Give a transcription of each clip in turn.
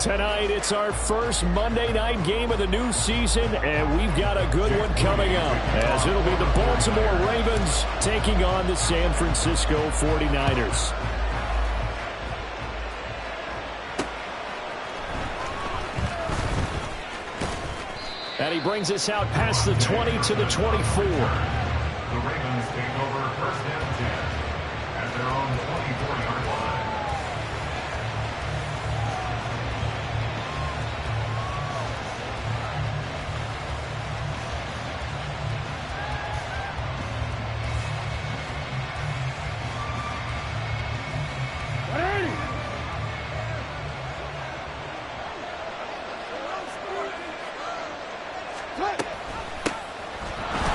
Tonight, it's our first Monday night game of the new season, and we've got a good one coming up, as it'll be the Baltimore Ravens taking on the San Francisco 49ers. And he brings us out past the 20 to the 24. The Ravens take over first and 10 at their own 24-yard line.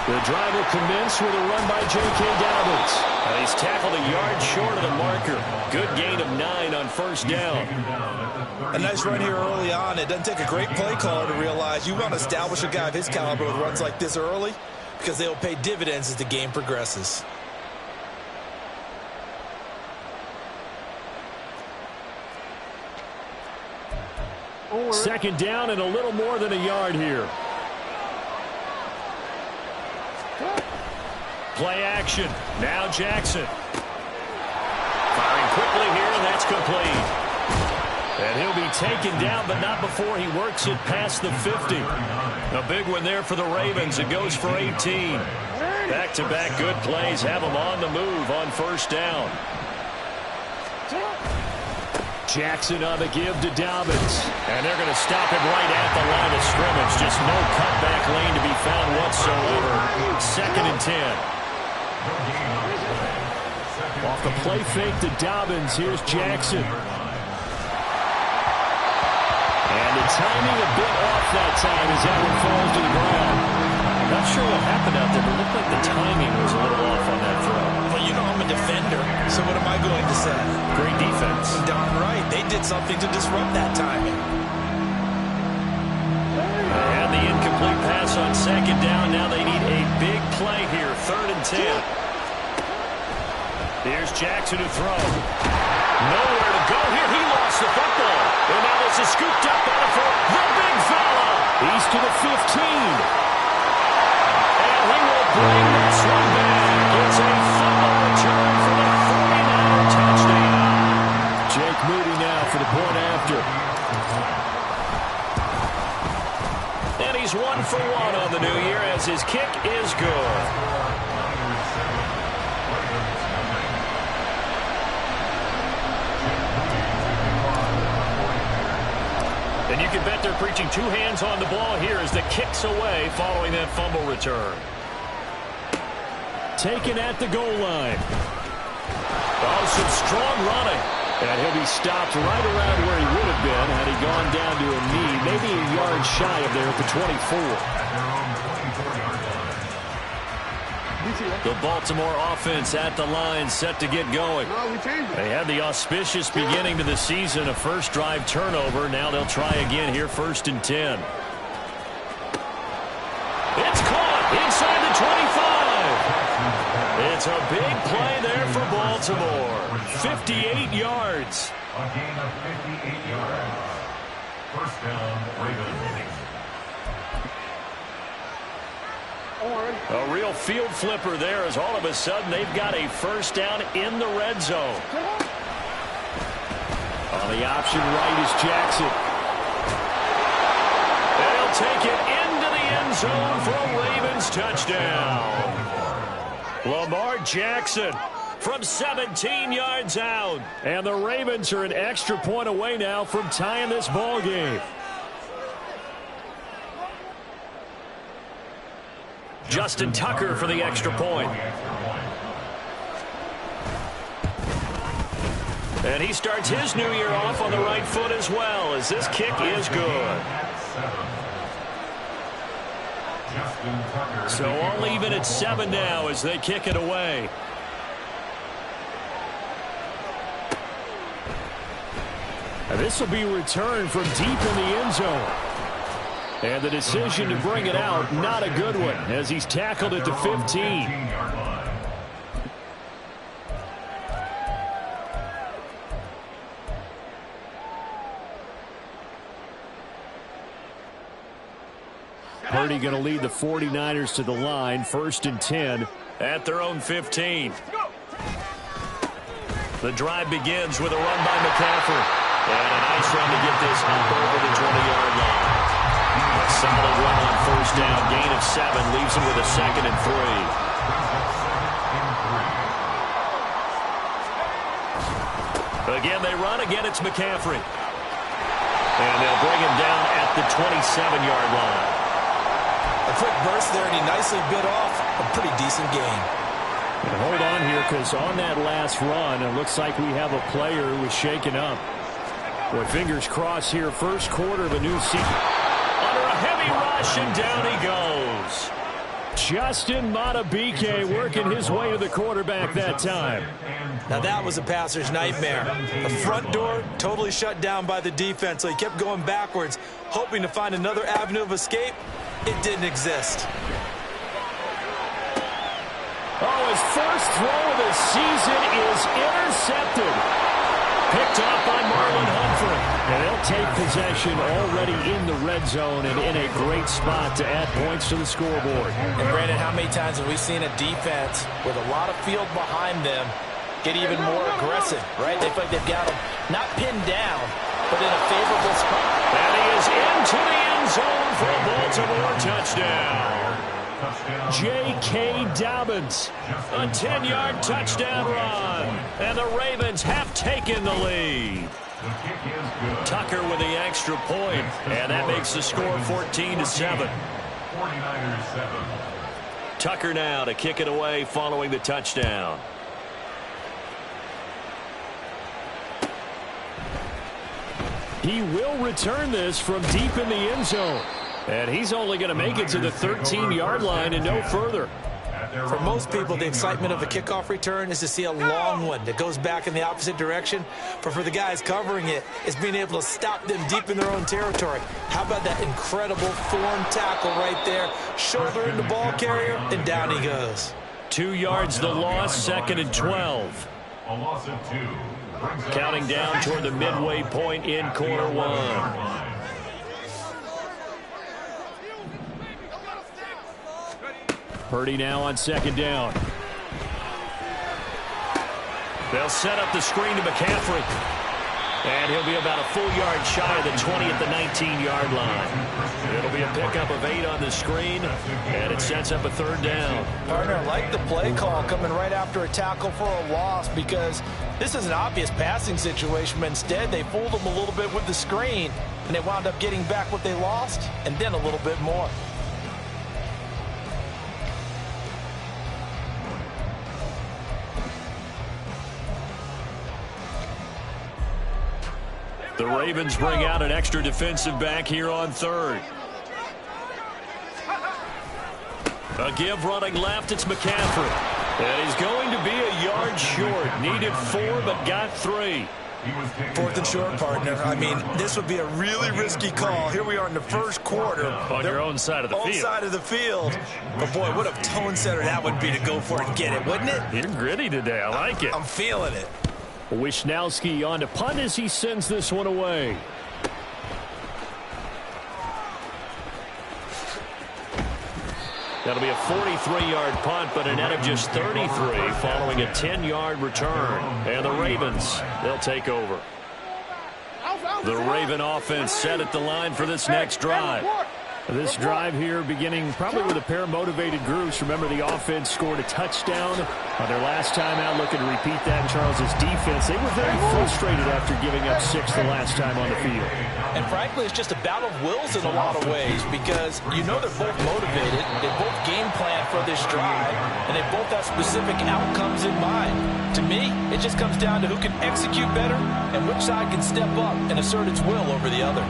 The drive will commence with a run by J.K. Dobbins. And he's tackled a yard short of the marker. Good gain of 9 on first down. A nice run here early on. It doesn't take a great play caller to realize you want to establish a guy of his caliber with runs like this early, because they'll pay dividends as the game progresses. Second down and a little more than a yard here. Play action. Now Jackson. Firing quickly here, and that's complete. And he'll be taken down, but not before he works it past the 50. A big one there for the Ravens. It goes for 18. Back-to-back good plays have them on the move on first down. Jackson on the give to Dobbins. And they're going to stop him right at the line of scrimmage. Just no cutback lane to be found whatsoever. Second and 10. Off the play fake to Dobbins. Here's Jackson. And the timing a bit off that time as that one falls to the ground. Not sure what happened out there, but it looked like the timing was a little off on that throw. Well, you know I'm a defender, so what am I going to say? Great defense. Darn right. They did something to disrupt that timing. They had the incomplete pass on second down. Now they need a big play here. Third and 10. Here's Jackson to throw. Nowhere to go here. He lost the football. And now this is scooped up by the big fella. He's to the 15. And he will bring this one back. It's a fumble return for the 49er touchdown. Jake Moody now for the point after. And he's 1 for 1 on the new year as his kick is good. And you can bet they're preaching 2 hands on the ball here as the kick's away following that fumble return. Taken at the goal line. Oh, some strong running. And he'll be stopped right around where he would have been had he gone down to a knee, maybe a yard shy of there at the 24. The Baltimore offense at the line, set to get going. They had the auspicious beginning to the season, a first drive turnover. Now they'll try again here, first and 10. It's caught inside the 25. It's a big play there for Baltimore. 58 yards. A gain of 58 yards. First down, Ravens. A real field flipper there as all of a sudden they've got a first down in the red zone. On the option right is Jackson. They'll take it into the end zone for a Ravens touchdown. Lamar Jackson from 17 yards out. And the Ravens are an extra point away now from tying this ball game. Justin Tucker for the extra point. And he starts his new year off on the right foot as well, as this kick is good. So all even at 7 now as they kick it away. And this will be returned from deep in the end zone. And the decision to bring it out, not a good one, as he's tackled at the 15. Purdy going to lead the 49ers to the line, 1st and 10 at their own 15. The drive begins with a run by McCaffrey. And a nice run to get this up over the 20-yard line. A solid run on 1st down, gain of 7, leaves him with a 2nd and 3. Again, they run. Again, it's McCaffrey. And they'll bring him down at the 27-yard line. A quick burst there, and he nicely bit off a pretty decent gain. And hold on here, because on that last run, it looks like we have a player who was shaken up. Boy, fingers crossed here, first quarter of a new season. Under a heavy rush, and down he goes. Justin Madubuike working his way to the quarterback that time. Now that was a passer's nightmare. The front door totally shut down by the defense, so he kept going backwards, hoping to find another avenue of escape. It didn't exist. Oh, his first throw of the season is intercepted. Picked off by Marlon Humphrey. And they'll take possession already in the red zone and in a great spot to add points to the scoreboard. And Brandon, how many times have we seen a defense with a lot of field behind them get even more aggressive, right? They feel like they've got them not pinned down, but in a favorable spot. And he is into the end zone for a Baltimore touchdown. J.K. Dobbins, a 10-yard touchdown run. And the Ravens have taken the lead. Tucker with the extra point, and that makes the score 14-7. Tucker now to kick it away following the touchdown. He will return this from deep in the end zone. And he's only going to make it to the 13-yard line and no further. For most people, the excitement of a kickoff return is to see a long one that goes back in the opposite direction. But for the guys covering it, it's being able to stop them deep in their own territory. How about that incredible form tackle right there? Shoulder in the ball carrier, and down he goes. 2 yards the loss, 2nd and 12. A loss of 2. Counting down toward the midway point in quarter one. Purdy now on 2nd down. They'll set up the screen to McCaffrey. And he'll be about a full yard shy of the 20 at the 19-yard line. It'll be a pickup of 8 on the screen, and it sets up a 3rd down. Partner, I like the play call coming right after a tackle for a loss, because this is an obvious passing situation, but instead they fooled them a little bit with the screen, and they wound up getting back what they lost, and then a little bit more. The Ravens bring out an extra defensive back here on 3rd. A give running left, it's McCaffrey. And he's going to be a yard short. Needed 4, but got 3. 4th and short, partner. I mean, this would be a really risky call. Here we are in the first quarter. On your own side of the field. Own side of the field. But, boy, what a tone setter that would be to go for it and get it, wouldn't it? You're gritty today. I like it. I'm feeling it. Wisnowski on to punt as he sends this one away. That'll be a 43-yard punt, but a net of just 33 following a 10-yard return. And the Ravens, they'll take over. The Raven offense set at the line for this next drive. This drive here beginning probably with a pair of motivated groups. Remember, the offense scored a touchdown on their last time out. Looking to repeat that in Charles's defense. They were very frustrated after giving up 6 the last time on the field. And frankly, it's just a battle of wills in a lot of ways, because you know they're both motivated. They both game plan for this drive, and they both have specific outcomes in mind. To me, it just comes down to who can execute better and which side can step up and assert its will over the other.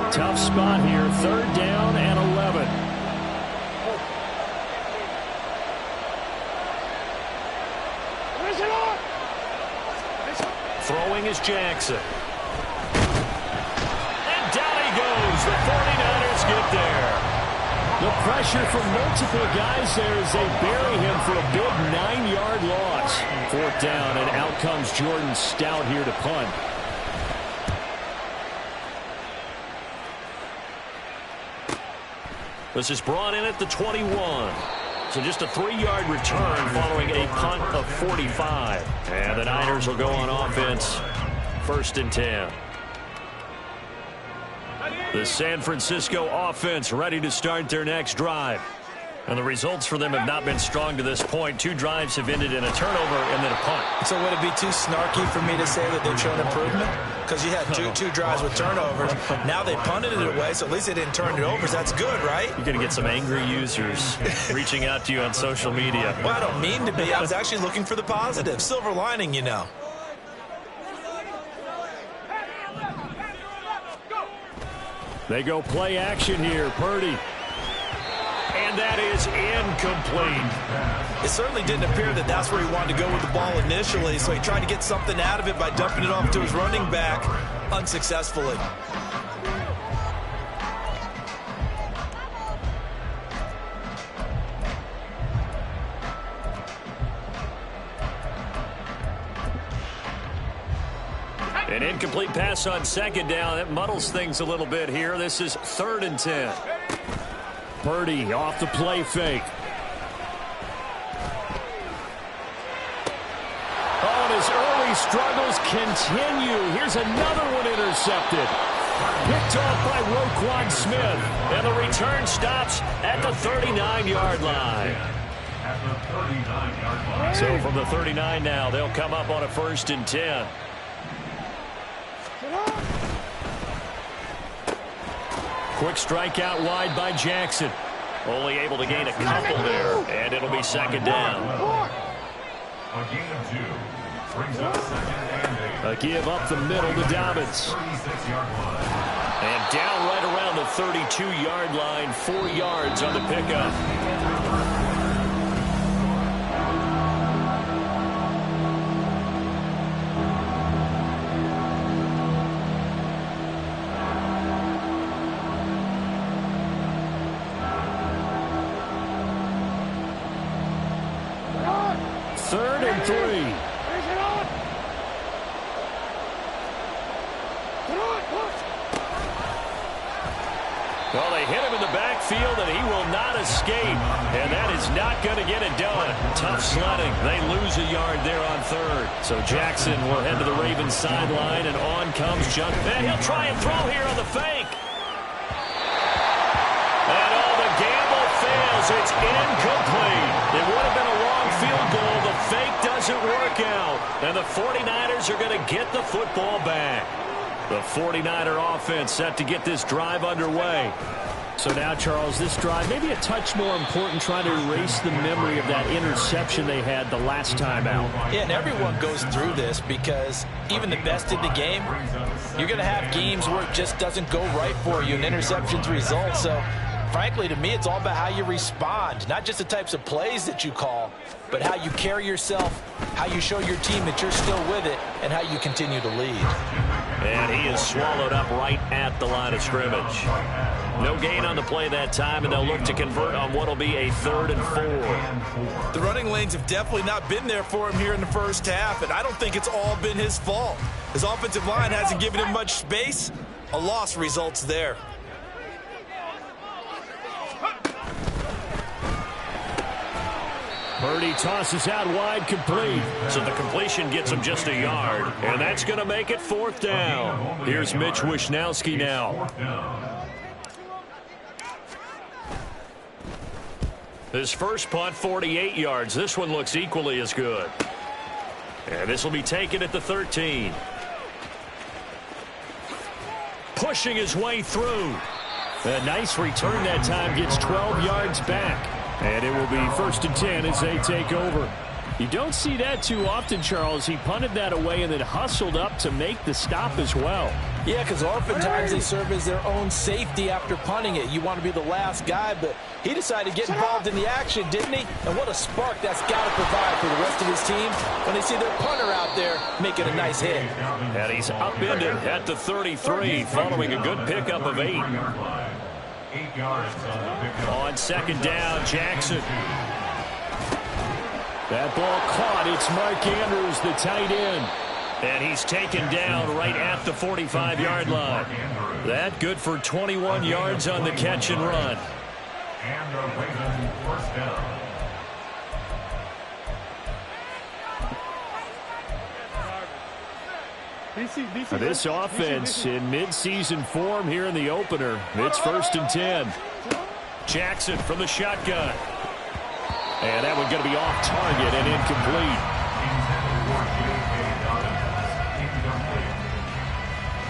Tough spot here, 3rd down and 11. Throwing is Jackson. And down he goes. The 49ers get there. The pressure from multiple guys there as they bury him for a big 9-yard loss. 4th down, and out comes Jordan Stout here to punt. This is brought in at the 21. So just a 3-yard return following a punt of 45. And the Niners will go on offense. 1st and 10. The San Francisco offense ready to start their next drive. And the results for them have not been strong to this point. 2 drives have ended in a turnover and then a punt. So would it be too snarky for me to say that they've shown improvement? Because you had two drives with turnovers. Now they punted it away, so at least they didn't turn it over. So that's good, right? You're going to get some angry users reaching out to you on social media. Well, I don't mean to be. I was actually looking for the positive. Silver lining, you know. They go play action here. Purdy. And that is incomplete. It certainly didn't appear that that's where he wanted to go with the ball initially, so he tried to get something out of it by dumping it off to his running back unsuccessfully. An incomplete pass on 2nd down. That muddles things a little bit here. This is 3rd and 10. Purdy off the play fake. Oh, and his early struggles continue. Here's another one intercepted. Picked off by Roquan Smith. And the return stops at the 39-yard line. So from the 39 now, they'll come up on a 1st and 10. Quick strike out wide by Jackson. Only able to gain a couple there, and it'll be 2nd down. A gain of 2. Brings up 2nd and 8. A give up the middle to Dobbins. 36-yard line. And down right around the 32-yard line, 4 yards on the pickup. Third and 3. Well, they hit him in the backfield, and he will not escape. And that is not going to get it done. Tough sledding. They lose a yard there on 3rd. So Jackson will head to the Ravens sideline, and on comes Chuck. And he'll try and throw here on the fake. And oh, the gamble fails. It's incomplete. It would have been a long field goal. The fake doesn't work out. And the 49ers are going to get the football back. The 49er offense set to get this drive underway. So now, Charles, this drive maybe a touch more important, trying to erase the memory of that interception they had the last time out. Yeah, and everyone goes through this because even the best in the game, you're going to have games where it just doesn't go right for you and interceptions result. So, frankly, to me, it's all about how you respond, not just the types of plays that you call, but how you carry yourself, how you show your team that you're still with it, and how you continue to lead. And he is swallowed up right at the line of scrimmage. No gain on the play that time, and they'll look to convert on what will be a 3rd and 4. The running lanes have definitely not been there for him here in the first half, and I don't think it's all been his fault. His offensive line hasn't given him much space. A loss results there. Purdy tosses out wide, complete. So the completion gets him just a yard. And that's going to make it 4th down. Here's Mitch Wishnowski now. His first punt, 48 yards. This one looks equally as good. And this will be taken at the 13. Pushing his way through. A nice return that time, gets 12 yards back. And it will be 1st and 10 as they take over. You don't see that too often, Charles. He punted that away and then hustled up to make the stop as well. Yeah, because oftentimes they serve as their own safety after punting it. You want to be the last guy, but he decided to get involved in the action, didn't he? And what a spark that's got to provide for the rest of his team when they see their punter out there making a nice hit. And he's upended at the 33 following a good pickup of 8. 8 yards on the pickup. On second down, Jackson. That ball caught. It's Mark Andrews, the tight end. And he's taken down right at the 45-yard line. That good for 21 yards on the catch and run. And a Raven first down. This offense in mid-season form here in the opener. It's 1st and 10. Jackson from the shotgun. And that one going to be off target and incomplete.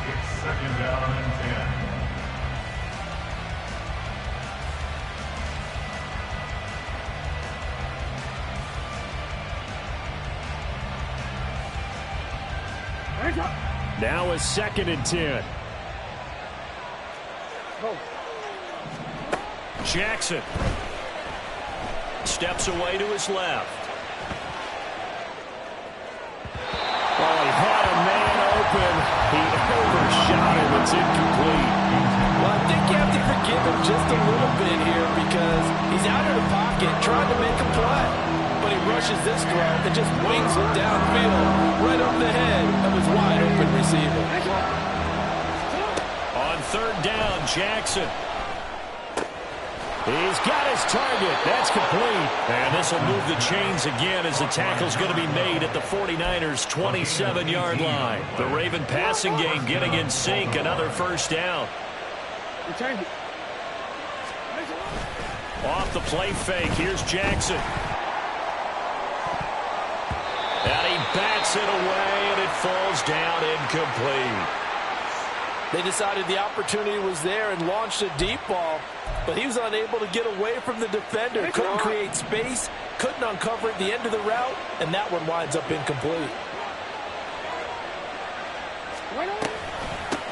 It's 2nd down and 10. Now a 2nd and 10. Jackson steps away to his left. Oh, he had a man open. He overshot him. It's incomplete. Well, I think you have to forgive him just a little bit here because he's out of the pocket trying to make a play. But he rushes this throw and just wings it downfield right over the head of his wide-open receiver. On 3rd down, Jackson. He's got his target. That's complete. And this will move the chains again as the tackle's going to be made at the 49ers' 27-yard line. The Raven passing game getting in sync. Another 1st down. Off the play fake. Here's Jackson. And he bats it away, and it falls down incomplete. They decided the opportunity was there and launched a deep ball, but he was unable to get away from the defender. Couldn't create space, couldn't uncover at the end of the route, and that one winds up incomplete.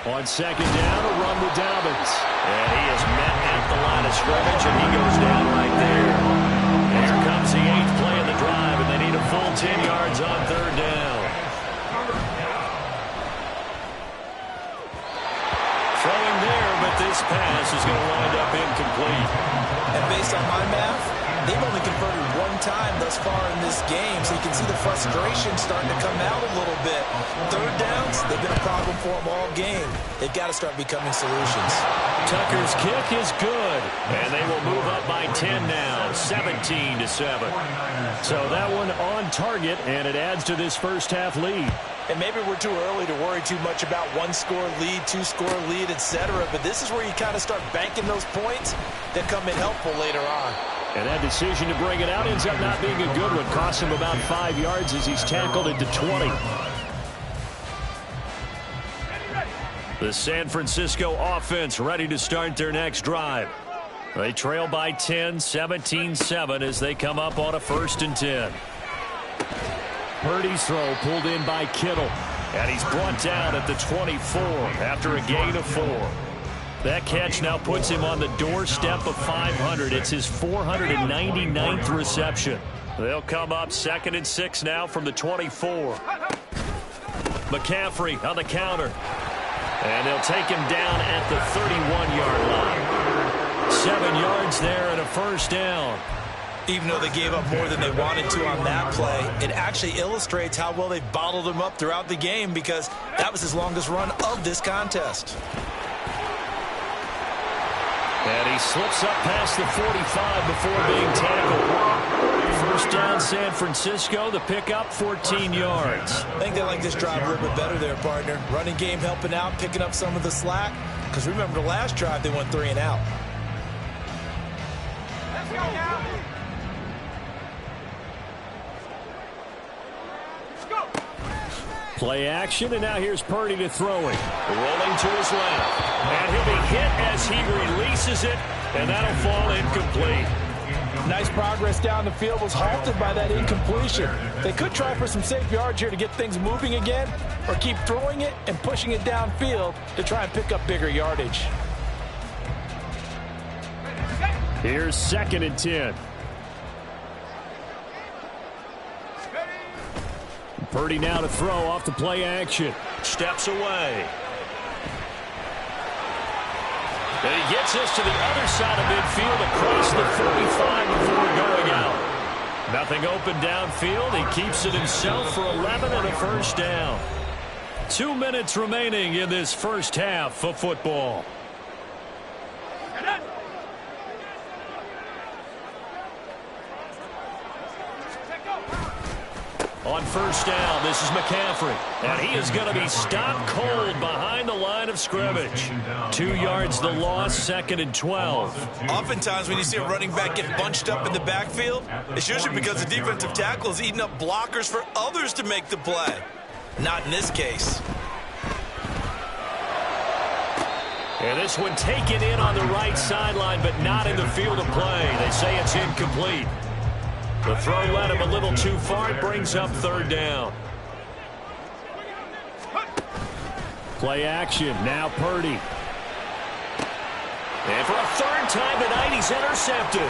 On 2nd down, a run with Dobbins. And he is met at the line of scrimmage, and he goes down right there. Here comes the 8th play of the drive, and they need a full 10 yards on 3rd down. Throwing there, but this pass is going to wind up incomplete. And based on my math, they've only converted one time thus far in this game, so you can see the frustration starting to come out a little bit. 3rd downs, they've been a problem for them all game. They've got to start becoming solutions. Tucker's kick is good, and they will move up by 10 now, 17-7. So that one on target, and it adds to this first half lead. And maybe we're too early to worry too much about 1-score lead, 2-score lead, etc. But this is where you kind of start banking those points that come in helpful later on. And that decision to bring it out ends up not being a good one. Costs him about 5 yards as he's tackled at the 20. The San Francisco offense ready to start their next drive. They trail by 10, 17-7 as they come up on a 1st and 10. Purdy's throw pulled in by Kittle. And he's brought down at the 24 after a gain of 4. That catch now puts him on the doorstep of 500. It's his 499th reception. They'll come up 2nd and 6 now from the 24. McCaffrey on the counter. And they'll take him down at the 31-yard line. 7 yards there and a 1st down. Even though they gave up more than they wanted to on that play, it actually illustrates how well they bottled him up throughout the game because that was his longest run of this contest. And he slips up past the 45 before being tackled. 1st down, San Francisco. The pickup, 14 yards. I think they like this drive a little bit better there, partner. Running game helping out, picking up some of the slack. Because remember the last drive, they went 3 and out. Let's go now. Play action, and now here's Purdy to throw it. Rolling to his left. And he'll be hit as he releases it, and that'll fall incomplete. Nice progress down the field, was halted by that incompletion. They could try for some safe yards here to get things moving again, or keep throwing it and pushing it downfield to try and pick up bigger yardage. Here's 2nd and 10. Purdy now to throw off the play action. Steps away. And he gets this to the other side of midfield across the 45 before going out. Nothing open downfield. He keeps it himself for 11 and a first down. 2 minutes remaining in this first half of football. On first down, this is McCaffrey. And he is going to be stopped cold behind the line of scrimmage. 2 yards the loss, 2nd and 12. Oftentimes when you see a running back get bunched up in the backfield, it's usually because the defensive tackle is eating up blockers for others to make the play. Not in this case. And this one taken in on the right sideline, but not in the field of play. They say it's incomplete. The throw led him a little too far. It brings up 3rd down. Play action. Now Purdy. And for a 3rd time tonight, he's intercepted.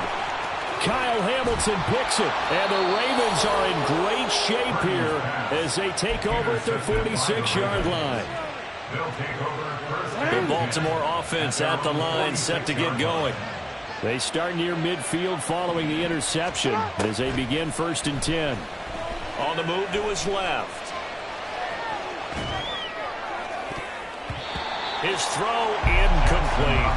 Kyle Hamilton picks it. And the Ravens are in great shape here as they take over at their 46-yard line. The Baltimore offense at the line, set to get going. They start near midfield following the interception as they begin 1st and 10. On the move to his left. His throw incomplete.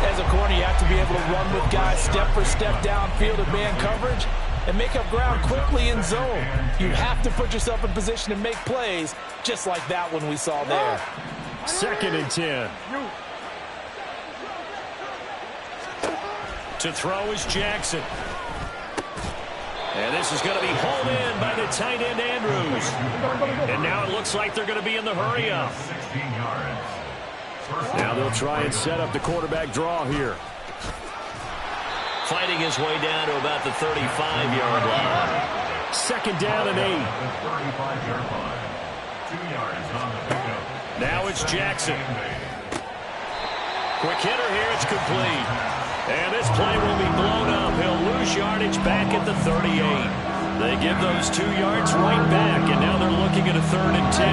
As a corner, you have to be able to run with guys step for step downfield of man coverage and make up ground quickly in zone. You have to put yourself in position to make plays just like that one we saw there. 2nd and 10. To throw is Jackson. And this is going to be hauled in by the tight end Andrews. And now it looks like they're going to be in the hurry-up. Now they'll try and set up the quarterback draw here. Fighting his way down to about the 35-yard line. 2nd down and 8. Now it's Jackson. Quick hitter here. It's complete. And this play will be blown up. He'll lose yardage back at the 38. They give those 2 yards right back, and now they're looking at a 3rd and 10.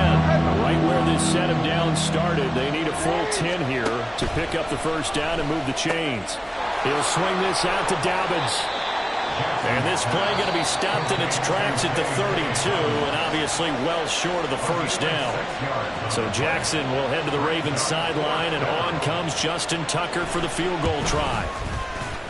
Right where this set of downs started, they need a full 10 here to pick up the 1st down and move the chains. He'll swing this out to Dobbins. And this play going to be stopped in its tracks at the 32, and obviously well short of the 1st down. So Jackson will head to the Ravens sideline, and on comes Justin Tucker for the field goal try.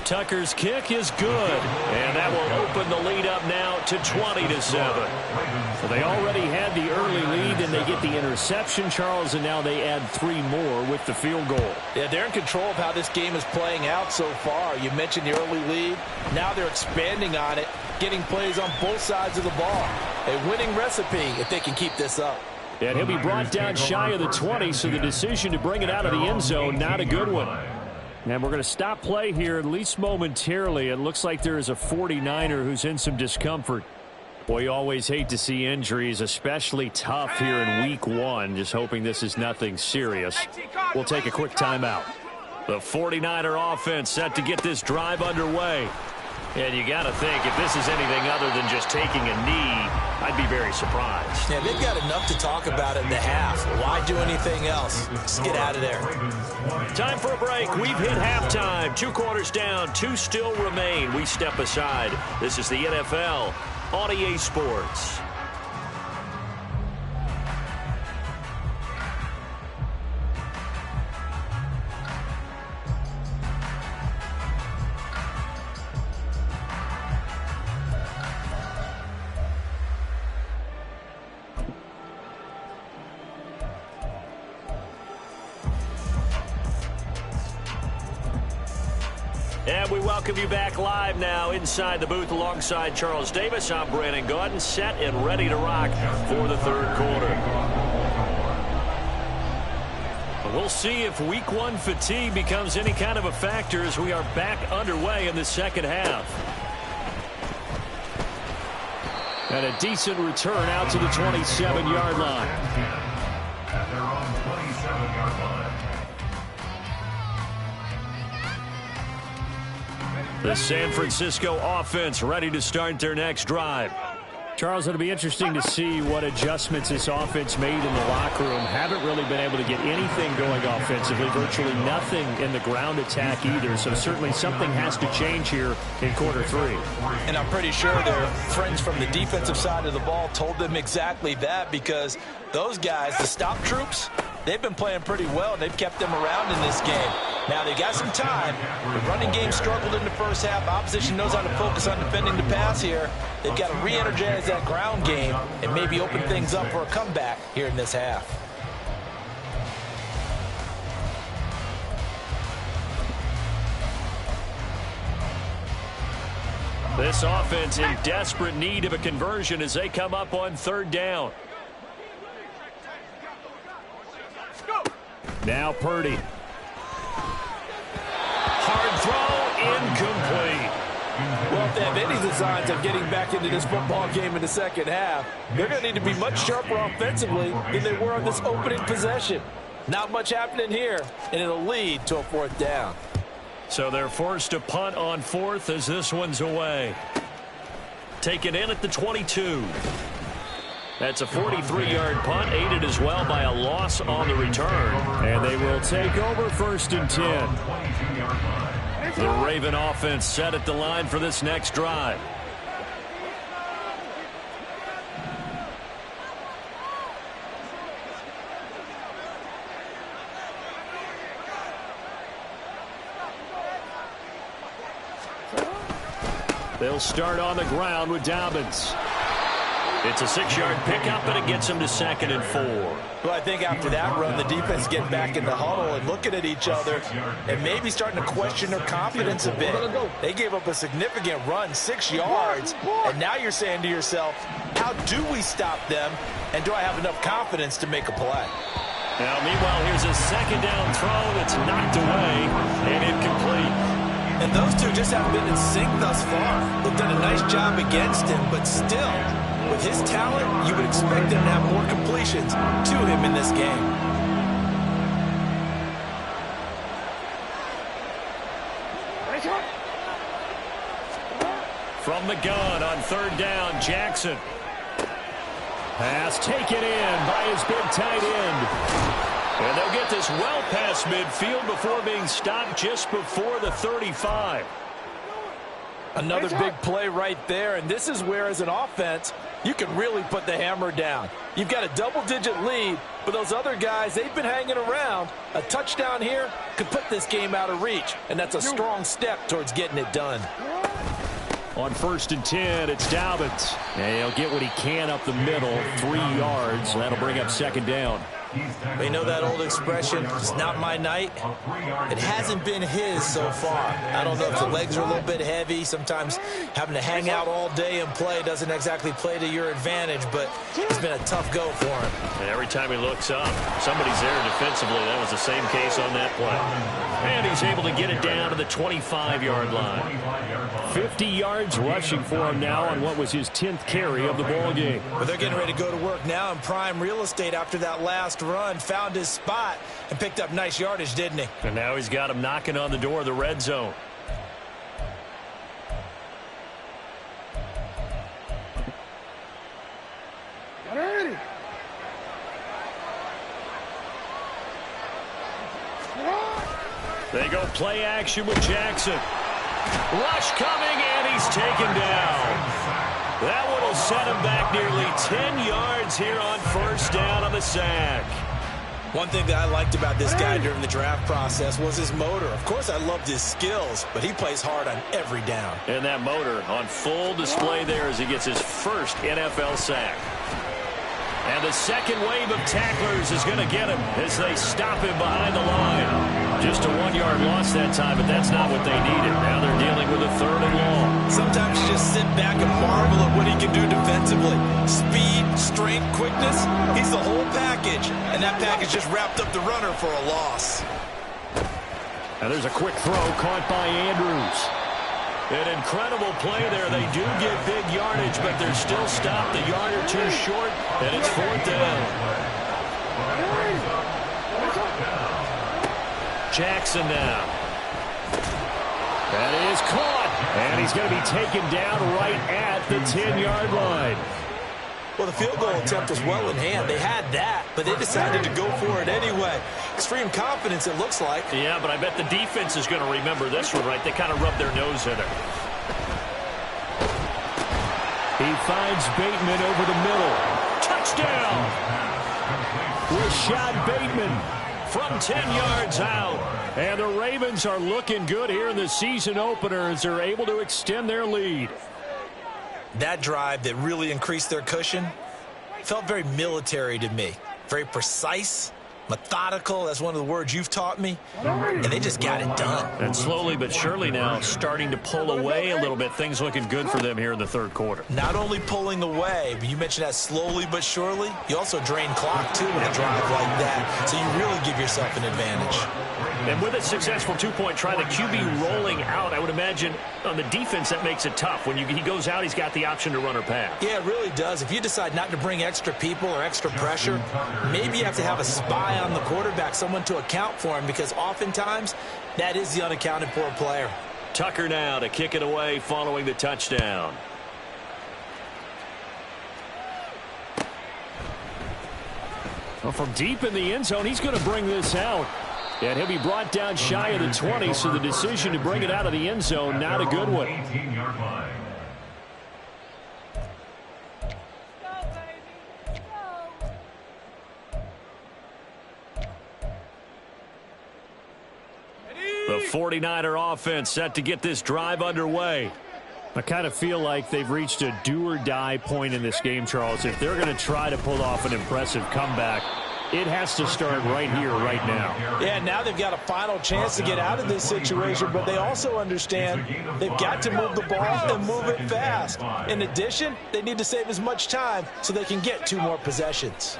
Tucker's kick is good, and that will open the lead up now to 20-7. Well, they already had the early lead, and they get the interception, Charles, and now they add 3 more with the field goal. Yeah, they're in control of how this game is playing out so far. You mentioned the early lead. Now they're expanding on it, getting plays on both sides of the ball. A winning recipe if they can keep this up. And he'll be brought down shy of the 20, so the decision to bring it out of the end zone, not a good one. And we're going to stop play here, at least momentarily. It looks like there is a 49er who's in some discomfort. Boy, you always hate to see injuries, especially tough here in week 1. Just hoping this is nothing serious. We'll take a quick timeout. The 49er offense set to get this drive underway. And you got to think, if this is anything other than just taking a knee, I'd be very surprised. Yeah, they've got enough to talk about in the half. Why do anything else? Just get out of there. Time for a break. We've hit halftime. 2 quarters down, 2 still remain. We step aside. This is the NFL on EA Sports. And we welcome you back live now inside the booth alongside Charles Davis. I'm Brandon Gaudin, set and ready to rock for the 3rd quarter. We'll see if week 1 fatigue becomes any kind of a factor as we are back underway in the 2nd half. And a decent return out to the 27-yard line. At their own 27-yard line. The San Francisco offense ready to start their next drive. Charles, it'll be interesting to see what adjustments this offense made in the locker room. Haven't really been able to get anything going offensively, virtually nothing in the ground attack either. So certainly something has to change here in quarter 3. And I'm pretty sure their friends from the defensive side of the ball told them exactly that, because those guys, the stop troops, they've been playing pretty well. They've kept them around in this game. Now, they got some time. The running game struggled in the first half. Opposition knows how to focus on defending the pass here. They've got to re-energize that ground game and maybe open things up for a comeback here in this half. This offense in desperate need of a conversion as they come up on 3rd down. Now Purdy. Hard throw, incomplete. Well, if they have any designs of getting back into this football game in the second half, they're going to need to be much sharper offensively than they were on this opening possession. Not much happening here, and it'll lead to a 4th down. So they're forced to punt on 4th as this one's away. Taken in at the 22. That's a 43-yard punt, aided as well by a loss on the return. And they will take over 1st and 10. The Raven offense set at the line for this next drive. They'll start on the ground with Dobbins. It's a 6-yard pickup, and it gets them to 2nd and 4. Well, I think after that run, the defense getting back in the huddle and looking at each other and maybe starting to question their confidence a bit. They gave up a significant run, 6 yards, and now you're saying to yourself, how do we stop them, and do I have enough confidence to make a play? Now, meanwhile, here's a 2nd down throw that's knocked away and incomplete. And those two just haven't been in sync thus far. They've done a nice job against him, but still, with his talent, you would expect him to have more completions to him in this game. From the gun on 3rd down, Jackson. Pass taken in by his big tight end. And they'll get this well past midfield before being stopped just before the 35. Another big play right there, and this is where, as an offense, you can really put the hammer down. You've got a double-digit lead, but those other guys, they've been hanging around. A touchdown here could put this game out of reach, and that's a strong step towards getting it done. On 1st and 10, it's Dobbins. And he'll get what he can up the middle, 3 yards. That'll bring up 2nd down. They know that old expression, it's not my night. It hasn't been his so far. I don't know if the legs are a little bit heavy. Sometimes having to hang out all day and play doesn't exactly play to your advantage, but it's been a tough go for him. And every time he looks up, somebody's there defensively. That was the same case on that play. And he's able to get it down to the 25-yard line. 50 yards rushing for him now on what was his 10th carry of the ball game. But they're getting ready to go to work now in prime real estate after that last run. Found his spot and picked up nice yardage, didn't he? And now he's got him knocking on the door of the red zone. They go play action with Jackson. Rush coming, and he's taken down. That one will set him back nearly 10 yards here on 1st down on the sack. One thing that I liked about this guy during the draft process was his motor. Of course, I loved his skills, but he plays hard on every down. And that motor on full display there as he gets his first NFL sack. And the second wave of tacklers is going to get him as they stop him behind the line. Just a 1-yard loss that time, but that's not what they needed. Now they're dealing with a 3rd and long. Sometimes you just sit back and marvel at what he can do defensively. Speed, strength, quickness, he's the whole package. And that package just wrapped up the runner for a loss. And there's a quick throw caught by Andrews. An incredible play there. They do get big yardage, but they're still stopped a yard or two short, and it's 4th down. Jackson now. That is caught, and he's going to be taken down right at the 10-yard line. Well, the field goal attempt was well in hand. They had that, but they decided to go for it anyway. Extreme confidence, it looks like. Yeah, but I bet the defense is going to remember this one, right? They kind of rubbed their nose in it. He finds Bateman over the middle. Touchdown! Rashad Bateman from 10 yards out. And the Ravens are looking good here in the season opener as they're able to extend their lead. That drive that really increased their cushion felt very military to me. Very precise, methodical. That's one of the words you've taught me. And they just got it done. And slowly but surely now starting to pull away a little bit. Things looking good for them here in the third quarter. Not only pulling away, but you mentioned that slowly but surely. You also drain clock, too, with a drive like that. So you really give yourself an advantage. And with a successful two-point try, the QB rolling out, I would imagine on the defense that makes it tough. When he goes out, he's got the option to run or pass. Yeah, it really does. If you decide not to bring extra people or extra pressure, maybe you have to have a spy on the quarterback, someone to account for him, because oftentimes that is the unaccounted for player. Tucker now to kick it away following the touchdown. Well, from deep in the end zone, he's going to bring this out. And he'll be brought down shy of the 20, so the decision to bring it out of the end zone, not a good one. 18-yard line. The 49er offense set to get this drive underway. I kind of feel like they've reached a do-or-die point in this game, Charles. If they're going to try to pull off an impressive comeback, it has to start right here, right now. Yeah, now they've got a final chance to get out of this situation, but they also understand they've got to move the ball and move it fast. In addition, they need to save as much time so they can get 2 more possessions.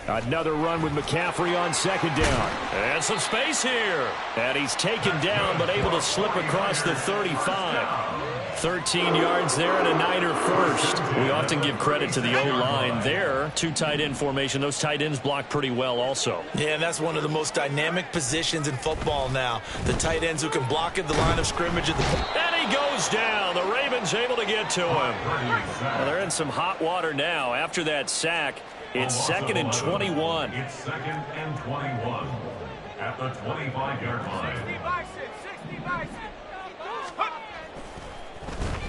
Another run with McCaffrey on second down. And some space here. And he's taken down, but able to slip across the 35. 13 yards there and a Niner first. We often give credit to the O-line there. 2 tight end formation. Those tight ends block pretty well also. Yeah, and that's one of the most dynamic positions in football now. The tight ends who can block at the line of scrimmage. And he goes down. The Ravens able to get to him. Well, they're in some hot water now after that sack. It's 2nd and 21. It's 2nd and 21 at the 25-yard line.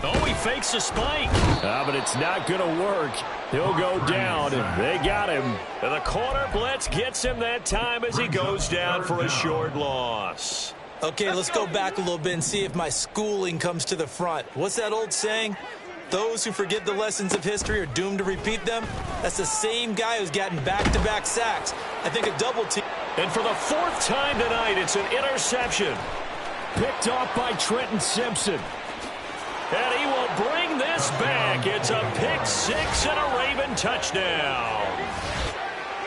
Oh, he fakes a spike. But it's not going to work. He'll go down. They got him. And the corner blitz gets him that time as he goes down for a short loss. Okay, let's go back a little bit and see if my schooling comes to the front. What's that old saying? Those who forget the lessons of history are doomed to repeat them. That's the same guy who's gotten back-to-back sacks. I think a double team. And for the 4th time tonight, it's an interception. Picked off by Trenton Simpson. And he will bring this back. It's a pick 6 and a Raven touchdown.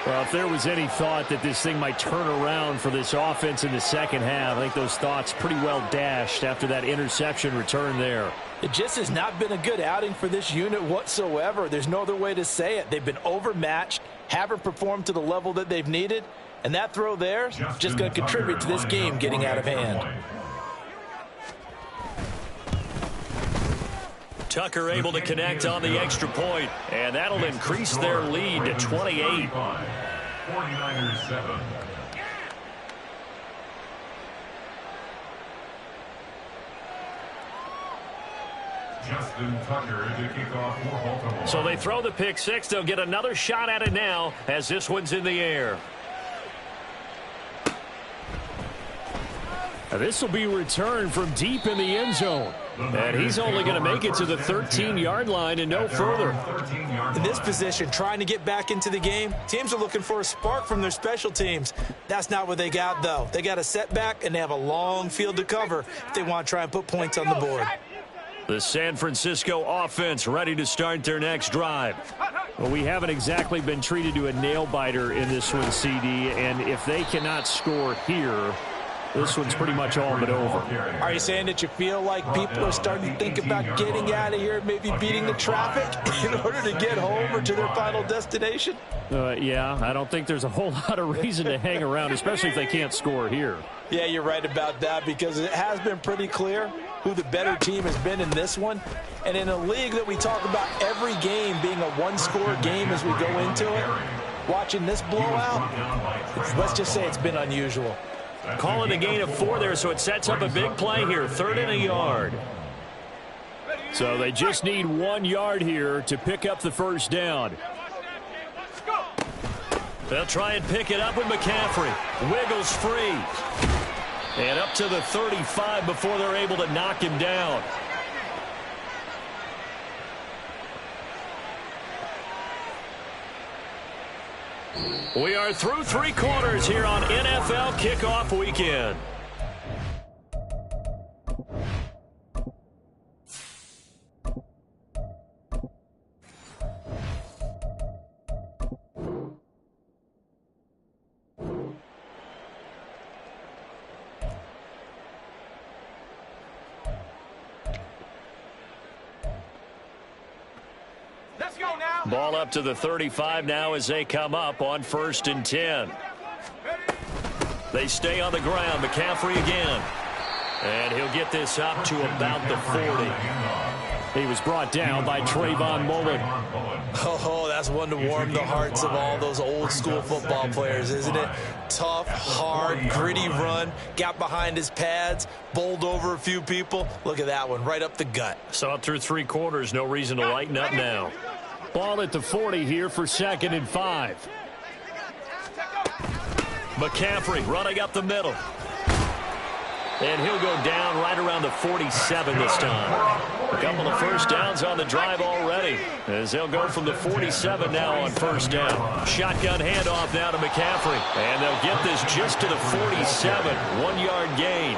Well, if there was any thought that this thing might turn around for this offense in the second half, I think those thoughts pretty well dashed after that interception return there. It just has not been a good outing for this unit whatsoever. There's no other way to say it. They've been overmatched, haven't performed to the level that they've needed, and that throw there is just going to contribute to this game getting out of hand. Tucker able to connect on the extra point, and that'll increase their lead to 28. 49ers 7. Justin Tucker to kick off for Baltimore. So they throw the pick 6. They'll get another shot at it now as this one's in the air. This will be returned from deep in the end zone. And he's only going to make it to the 13-yard line and no further. In this position, trying to get back into the game, teams are looking for a spark from their special teams. That's not what they got, though. They got a setback, and they have a long field to cover if they want to try and put points on the board. The San Francisco offense ready to start their next drive. Well, we haven't exactly been treated to a nail-biter in this one, CD, and if they cannot score here, this one's pretty much all but over. Are you saying that you feel like people are starting to think about getting out of here, maybe beating the traffic in order to get home or to their final destination? Yeah, I don't think there's a whole lot of reason to hang around, especially if they can't score here. Yeah, you're right about that, because it has been pretty clear who the better team has been in this one. And in a league that we talk about every game being a one-score game as we go into it, watching this blowout, let's just say it's been unusual. Call it a gain of 4 there, so it sets up a big play here. 3rd and a yard. So they just need 1 yard here to pick up the first down. They'll try and pick it up with McCaffrey. Wiggles free. And up to the 35 before they're able to knock him down. We are through 3 quarters here on NFL Kickoff Weekend. Ball up to the 35 now as they come up on 1st and 10. They stay on the ground. McCaffrey again. And he'll get this up to about the 40. He was brought down by Trayvon Mullen. Oh, that's one to warm the hearts of all those old school football players, isn't it? Tough, hard, gritty run. Got behind his pads, bowled over a few people. Look at that one, right up the gut. So up through 3 quarters, no reason to lighten up now. Ball at the 40 here for 2nd and 5. McCaffrey running up the middle. And he'll go down right around the 47 this time. A couple of first downs on the drive already, as they'll go from the 47 now on 1st down. Shotgun handoff now to McCaffrey. And they'll get this just to the 47. 1 yard gain.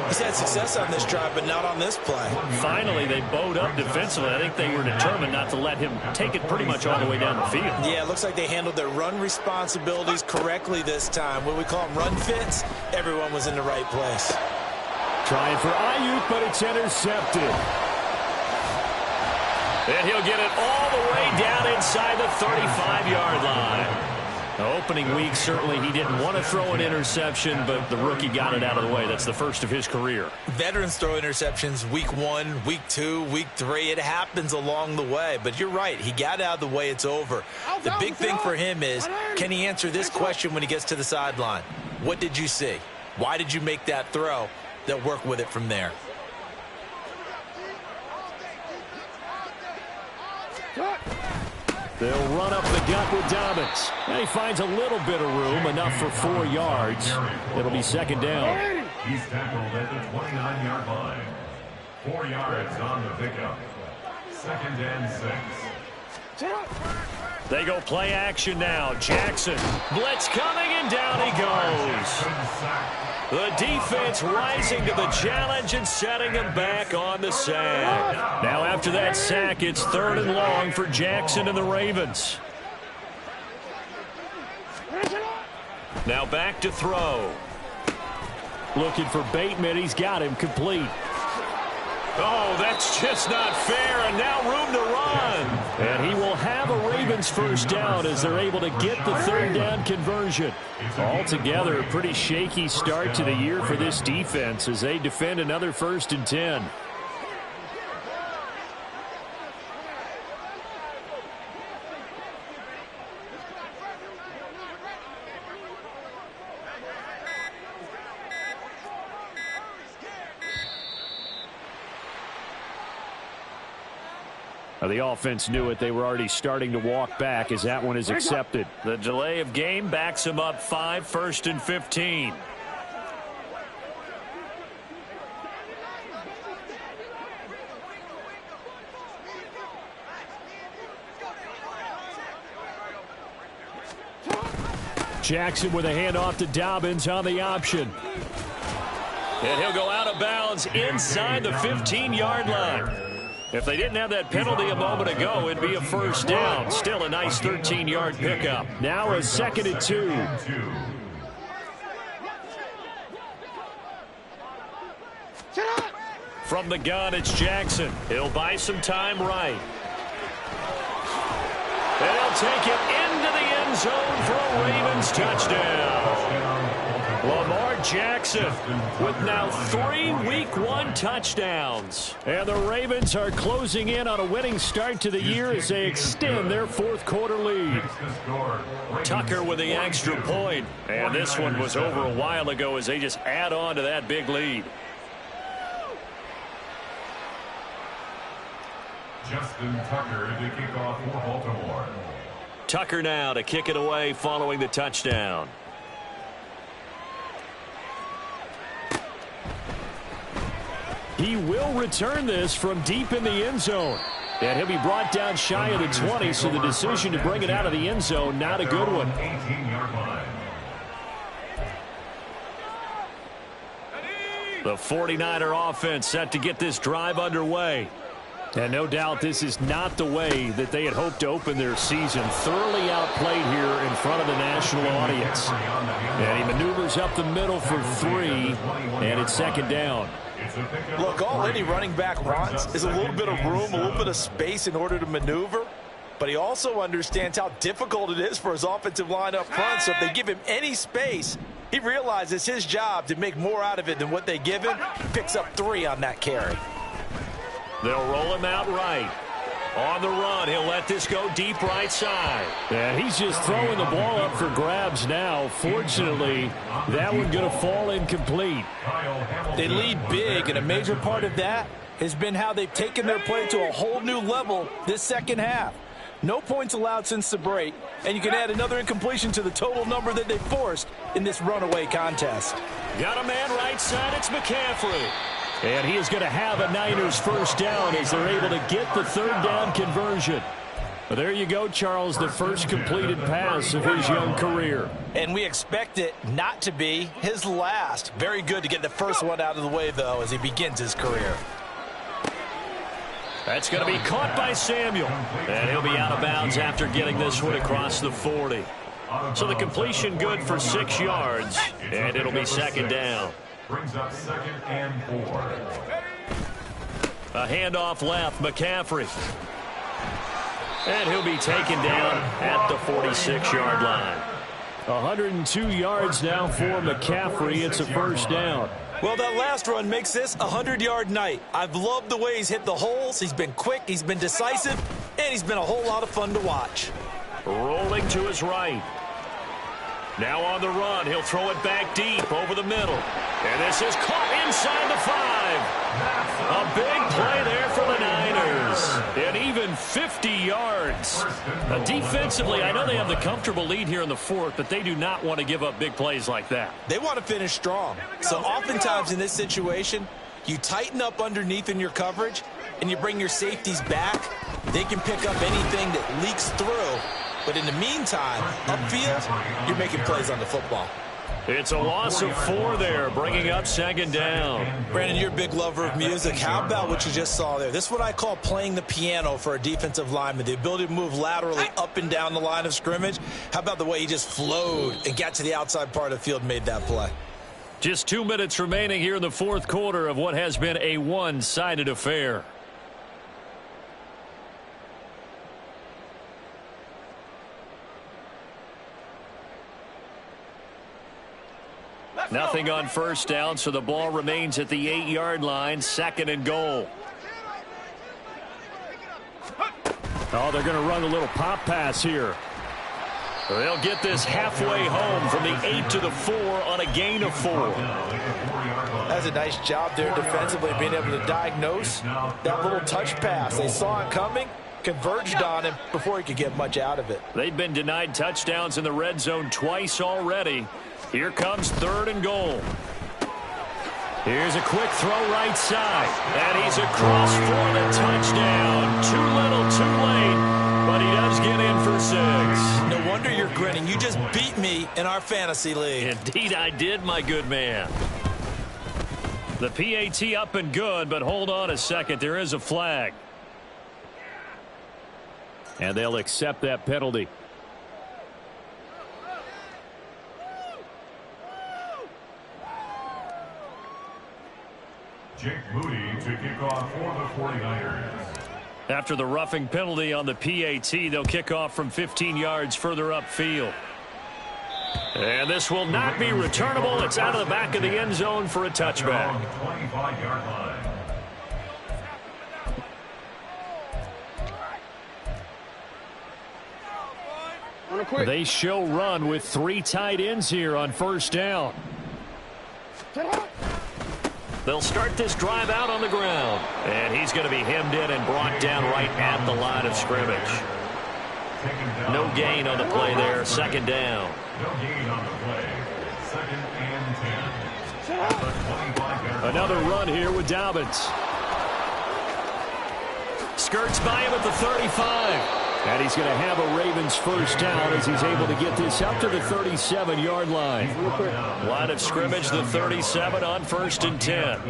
He's had success on this drive, but not on this play. Finally, they bowed up defensively. I think they were determined not to let him take it pretty much all the way down the field. Yeah, it looks like they handled their run responsibilities correctly this time. When we call them run fits, everyone was in the right place. Trying for Ayuk, but it's intercepted. And he'll get it all the way down inside the 35-yard line. Opening week, certainly he didn't want to throw an interception, but the rookie got it out of the way. That's the first of his career. Veterans throw interceptions week 1, week 2, week 3. It happens along the way, but you're right. He got out of the way. It's over. The big thing for him is, can he answer this question when he gets to the sideline? What did you see? Why did you make that throw? They'll work with it from there. They'll run up the gut with Dobbins. And he finds a little bit of room, enough for 4 yards. It'll be 2nd down. He's tackled at the 29-yard line. 4 yards on the pickup. 2nd and 6. They go play action now. Jackson. Blitz coming, and down he goes. The defense rising to the challenge and setting him back on the sack. Now after that sack, it's 3rd and long for Jackson and the Ravens. Now back to throw. Looking for Bateman. He's got him complete. Oh, that's just not fair, and now room to run. And he will have a Ravens first down as they're able to get the 3rd down conversion. Altogether, a pretty shaky start to the year for this defense as they defend another 1st and 10. The offense knew it. They were already starting to walk back as that one is accepted. The delay of game backs him up 5, 1st and 15. Jackson with a handoff to Dobbins on the option. And he'll go out of bounds inside the 15-yard line. If they didn't have that penalty a moment ago, it'd be a first down. Still a nice 13-yard pickup. Now a 2nd and 2. From the gun, it's Jackson. He'll buy some time right. And he'll take it into the end end zone for a Ravens touchdown. Lamar Jackson with now 3 Week 1 touchdowns. And the Ravens are closing in on a winning start to the year as they extend their fourth quarter lead. Tucker with the extra point. And this one was over a while ago as they just add on to that big lead. Justin Tucker to kick off for Baltimore. Tucker now to kick it away following the touchdown. He will return this from deep in the end zone. And he'll be brought down shy of the 20, so the decision to bring it out of the end zone, not a good one. 18-yard line. The 49er offense set to get this drive underway. And no doubt this is not the way that they had hoped to open their season. Thoroughly outplayed here in front of the national audience. And he maneuvers up the middle for 3, and it's second down. Look, all any running back wants is a little bit of room, a little bit of space in order to maneuver. But he also understands how difficult it is for his offensive line up front. So if they give him any space, he realizes his job to make more out of it than what they give him. He picks up 3 on that carry. They'll roll him out right. On the run, he'll let this go deep right side. And he's just throwing the ball up for grabs now. Fortunately, that one going to fall incomplete. They lead big, and a major part of that has been how they've taken their play to a whole new level this second half. No points allowed since the break, and you can add another incompletion to the total number that they forced in this runaway contest. Got a man right side, it's McCaffrey. And he is going to have a Niners first down as they're able to get the third down conversion. But there you go, Charles, the first completed pass of his young career. And we expect it not to be his last. Very good to get the first one out of the way, though, as he begins his career. That's going to be caught by Samuel. And he'll be out of bounds after getting this one across the 40. So the completion good for 6 yards, and it'll be second down. Brings up 2nd and 4. A handoff left, McCaffrey. And he'll be taken down at the 46-yard line. 102 yards now for McCaffrey. It's a first down. Well, that last run makes this a 100-yard night. I've loved the way he's hit the holes. He's been quick, he's been decisive, and he's been a whole lot of fun to watch. Rolling to his right. Now on the run, he'll throw it back deep over the middle. And this is caught inside the 5. A big play there for the Niners. And even 50 yards. Defensively, I know they have the comfortable lead here in the 4th, but they do not want to give up big plays like that. They want to finish strong. So oftentimes in this situation, you tighten up underneath in your coverage, and you bring your safeties back. They can pick up anything that leaks through. But in the meantime, upfield, you're making plays on the football. It's a loss of 4 there, bringing up second down. Brandon, you're a big lover of music. How about what you just saw there? This is what I call playing the piano for a defensive lineman, the ability to move laterally up and down the line of scrimmage. How about the way he just flowed and got to the outside part of the field and made that play? Just 2 minutes remaining here in the 4th quarter of what has been a one-sided affair. Nothing on first down, so the ball remains at the 8-yard line, 2nd and goal. Oh, they're going to run a little pop pass here. They'll get this halfway home from the 8 to the 4 on a gain of 4. That's a nice job there defensively, being able to diagnose that little touch pass. They saw it coming, converged on him before he could get much out of it. They've been denied touchdowns in the red zone twice already. Here comes 3rd and goal. Here's a quick throw right side. And he's across for the touchdown. Too little, too late. But he does get in for 6. No wonder you're grinning. You just beat me in our fantasy league. Indeed I did, my good man. The PAT up and good, but hold on a second. There is a flag. And they'll accept that penalty. Jake Moody to kick off for the 49ers. After the roughing penalty on the PAT, they'll kick off from 15 yards further upfield. And this will not be returnable. It's out of the back of the end zone for a touchback. 25-yard line. They show run with 3 tight ends here on first down. They'll start this drive out on the ground. And he's going to be hemmed in and brought down right at the line of scrimmage. No gain on the play there. Second down. No gain on the play. Second and 10. At the 25-yard line. Another run here with Dobbins. Skirts by him at the 35. And he's going to have a Ravens first down as he's able to get this up to the 37-yard line. Line of scrimmage, the 37 on 1st and 10. And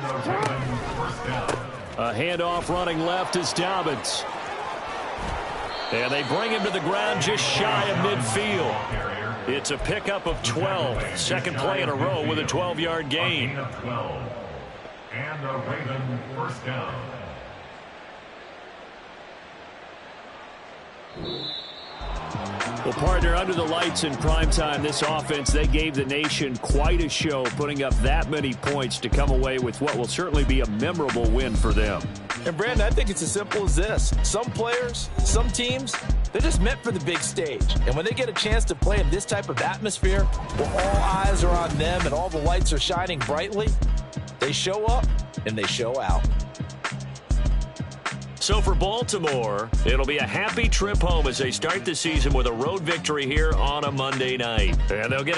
the Ravens first down. A handoff running left is Dobbins. And they bring him to the ground just shy of midfield. It's a pickup of 12. Second play in a row with a 12-yard gain. And the Ravens first down. Well, partner, under the lights in primetime, this offense, they gave the nation quite a show, putting up that many points to come away with what will certainly be a memorable win for them. And, Brandon, I think it's as simple as this. Some players, some teams, they're just meant for the big stage. And when they get a chance to play in this type of atmosphere, where all eyes are on them and all the lights are shining brightly, they show up and they show out. So for Baltimore, it'll be a happy trip home as they start the season with a road victory here on a Monday night. And they'll get